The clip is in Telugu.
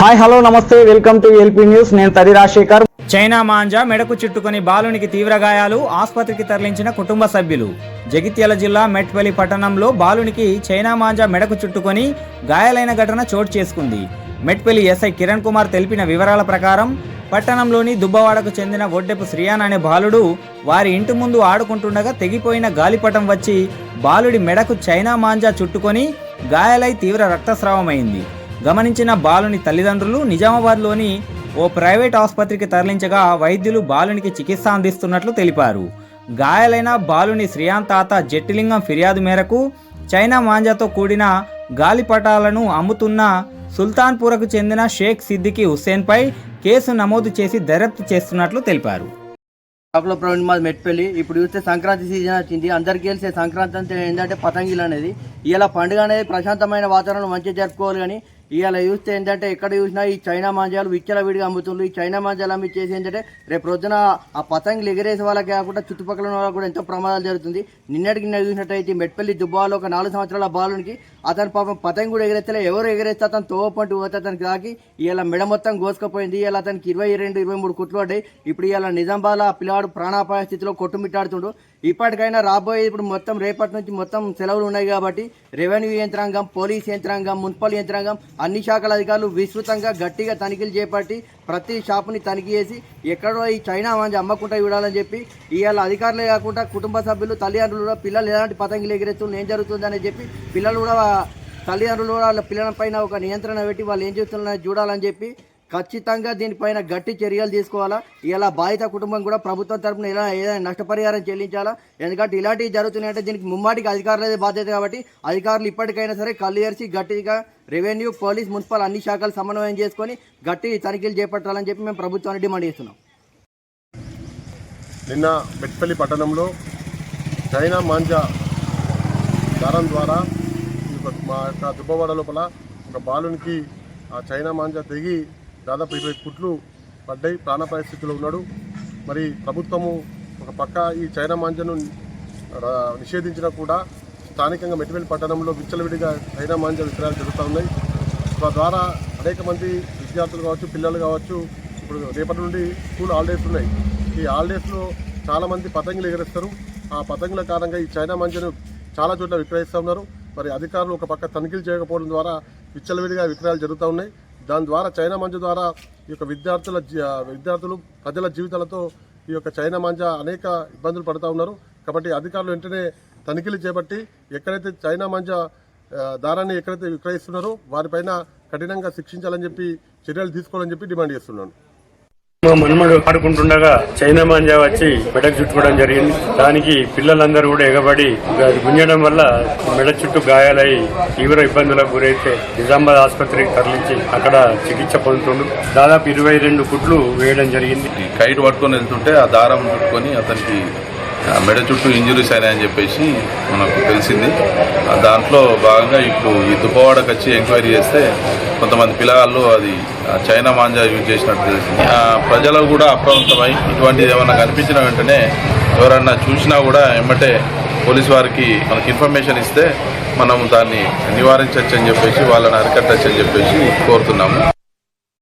హాయ్ హలో నమస్తే వెల్కమ్ టు ఎల్పీ న్యూస్. నేను తరి రాజశేఖర్. చైనా మాంజా మెడకు చుట్టుకొని బాలునికి తీవ్ర గాయాలు, ఆసుపత్రికి తరలించిన కుటుంబ సభ్యులు. జగిత్యాల జిల్లా మెట్పల్లి పట్టణంలో బాలునికి చైనా మాంజా మెడకు చుట్టుకొని గాయాలైన ఘటన చోటు చేసుకుంది. మెట్పల్లి ఎస్ఐ కిరణ్ కుమార్ తెలిపిన వివరాల ప్రకారం పట్టణంలోని దుబ్బవాడకు చెందిన ఒడ్డెపు శ్రీయాన్ అనే బాలుడు వారి ఇంటి ముందు ఆడుకుంటుండగా తెగిపోయిన గాలిపటం వచ్చి బాలుడి మెడకు చైనా మాంజా చుట్టుకొని గాయాలై తీవ్ర రక్తస్రావమైంది. గమనించిన బాలుని తల్లిదండ్రులు నిజామాబాద్లోని ఓ ప్రైవేట్ ఆసుపత్రికి తరలించగా వైద్యులు బాలునికి చికిత్స అందిస్తున్నట్లు తెలిపారు. గాయాలైన బాలుని శ్రీయాన్ తాత జట్టిలింగం ఫిర్యాదు మేరకు చైనా మాంజాతో కూడిన గాలిపటాలను అమ్ముతున్న సుల్తాన్పూర్కు చెందిన షేక్ సిద్దికి హుస్సేన్పై కేసు నమోదు చేసి దర్యాప్తు చేస్తున్నట్లు తెలిపారు. కాకుల ప్రవీణ్ మాది మెట్పల్లి. ఇప్పుడు చూస్తే సంక్రాంతి సీజన్ వచ్చింది. అందరికీ తెలిసే సంక్రాంతి అంటే ఏంటంటే పతంగిలు అనేది. ఇలా పండుగ అనేది ప్రశాంతమైన వాతావరణం మంచిగా జరుపుకోవాలి. కానీ ఇవాళ చూస్తే ఏంటంటే ఎక్కడ చూసినా ఈ చైనా మాంజాలు విచ్చల విడిగా అమ్ముతుండ్రు. ఈ చైనా మాంజాలు అమ్మి చేసి ఏంటంటే రేపు రోజున ఆ పతంగులు ఎగరేసే వాళ్ళకి కాకుండా చుట్టుపక్కల ఉన్న వాళ్ళకి కూడా ఎంతో ప్రమాదాలు జరుగుతుంది. నిన్నటికి చూసినట్టయితే మెట్పల్లి దుబ్బాలో ఒక 4 సంవత్సరాల బాలునికి అతను పాపం పతంగి కూడా ఎగరేస్తలే, ఎవరు ఎగరేస్తే అతను తోవపంటు పోతే అతనికి తాకి ఇలా మెడ మొత్తం గోసుకపోయింది. ఇలా అతనికి 22-23 కుట్లు పడ్డాయి. ఇప్పుడు ఇలా నిజామాబాద్ ఆ పిల్లాడు ప్రాణాపాయ స్థితిలో కొట్టుమిట్టాడుతుండు. ఇప్పటికైనా రాబోయే ఇప్పుడు మొత్తం రేపటి నుంచి మొత్తం సెలవులు ఉన్నాయి కాబట్టి రెవెన్యూ యంత్రాంగం, పోలీస్ యంత్రాంగం, మున్సిపల్ యంత్రాంగం అన్ని శాఖల అధికారులు విస్తృతంగా గట్టిగా తనిఖీలు చేపట్టి ప్రతి షాపుని తనిఖీ చేసి ఎక్కడో ఈ చైనా మాంజా అమ్మకుండా చూడాలని చెప్పి ఇవాళ అధికారులే కాకుండా కుటుంబ సభ్యులు, తల్లిదండ్రులు కూడా పిల్లలు ఎలాంటి పతంగులు ఎగిరేస్తున్నారు, ఏం జరుగుతుందని చెప్పి పిల్లలు కూడా తల్లిదండ్రులు కూడా వాళ్ళ పిల్లల పైన ఒక నియంత్రణ పెట్టి వాళ్ళు ఏం చేస్తున్నారో చూడాలని చెప్పి ఖచ్చితంగా దీనిపైన గట్టి చర్యలు తీసుకోవాలా. ఇలా బాధిత కుటుంబం కూడా ప్రభుత్వం తరఫున ఏదైనా నష్టపరిహారం చెల్లించాలా. ఎందుకంటే ఇలాంటివి జరుగుతున్నాయంటే దీనికి ముమ్మాటికి అధికారులదే బాధ్యత కాబట్టి అధికారులు ఇప్పటికైనా సరే కళ్ళు ఎరిసి గట్టిగా రెవెన్యూ, పోలీస్, మున్సిపల్ అన్ని శాఖలు సమన్వయం చేసుకొని గట్టి తనిఖీలు చేపట్టాలని చెప్పి మేము ప్రభుత్వాన్ని డిమాండ్ చేస్తున్నాం. నిన్న మెట్పల్లి పట్టణంలో చైనా మాంజా దారం ద్వారా మా యొక్క దుబ్బవాడ లోపల ఒక బాలునికి ఆ చైనా మాంజా తెగి దాదాపు 20 కుట్లు పడ్డాయి. ప్రాణాపాయ స్థితిలో ఉన్నాడు. మరి ప్రభుత్వము ఒక పక్క ఈ చైనా మాంజాను నిషేధించినా కూడా స్థానికంగా మెట్పల్లి పట్టణంలో విచ్చలవిడిగా చైనా మాంజా విక్రయాలు జరుగుతూ ఉన్నాయి. తద్వారా అనేక మంది విద్యార్థులు కావచ్చు, పిల్లలు కావచ్చు, ఇప్పుడు రేపటి నుండి స్కూల్ హాలిడేస్ ఉన్నాయి. ఈ హాలిడేస్లో చాలామంది పతంగులు ఎగరేస్తారు. ఆ పతంగుల కారణంగా ఈ చైనా మాంజాను చాలా చోట్ల విక్రయిస్తూ ఉన్నారు. మరి అధికారులు ఒక పక్క తనిఖీలు చేయకపోవడం ద్వారా విచ్చలవిడిగా విక్రయాలు జరుగుతూ ఉన్నాయి. దాని ద్వారా చైనా మాంజా ద్వారా ఈ యొక్క విద్యార్థులు ప్రజల జీవితాలతో ఈ యొక్క చైనా మాంజా అనేక ఇబ్బందులు పడుతూ ఉన్నారు. కాబట్టి అధికారులు వెంటనే తనిఖీలు చేపట్టి ఎక్కడైతే చైనా మాంజా దారాన్ని ఎక్కడైతే విక్రయిస్తున్నారో వారిపైన కఠినంగా శిక్షించాలని చెప్పి చర్యలు తీసుకోవాలని చెప్పి డిమాండ్ చేస్తున్నాను. మా మనుమడు ఆడుకుంటుండగా చైనా మాంజా వచ్చి మెడకు చుట్టుకోవడం జరిగింది. దానికి పిల్లలందరూ కూడా ఎగబడి అది గుంజడం వల్ల మెడ చుట్టూ గాయాలై తీవ్ర ఇబ్బందులకు గురైతే నిజామాబాద్ ఆసుపత్రికి తరలించి అక్కడ చికిత్స పొందుతుండు. దాదాపు 22 కుట్లు వేయడం జరిగింది. కైట్ పట్టుకొని వెళ్తుంటే ఆ దారం చుట్టుకొని అతనికి మెడ చుట్టూ ఇంజురీస్ అయినాయని చెప్పేసి మనకు తెలిసింది. దాంట్లో భాగంగా ఇప్పుడు ఈ దుబ్బవాడకు వచ్చి ఎంక్వైరీ చేస్తే కొంతమంది పిల్లగాళ్ళు అది చైనా మాంజా యూజ్ చేసినట్టు తెలిసింది. ప్రజలు కూడా అప్రమత్తమై ఇటువంటిది ఏమన్నా కనిపించిన వెంటనే ఎవరన్నా చూసినా కూడా ఎమ్మటే పోలీసు వారికి మనకి ఇన్ఫర్మేషన్ ఇస్తే మనం దాన్ని నివారించవచ్చు అని చెప్పేసి వాళ్ళని అరికట్టచ్చు అని చెప్పేసి కోరుతున్నాము.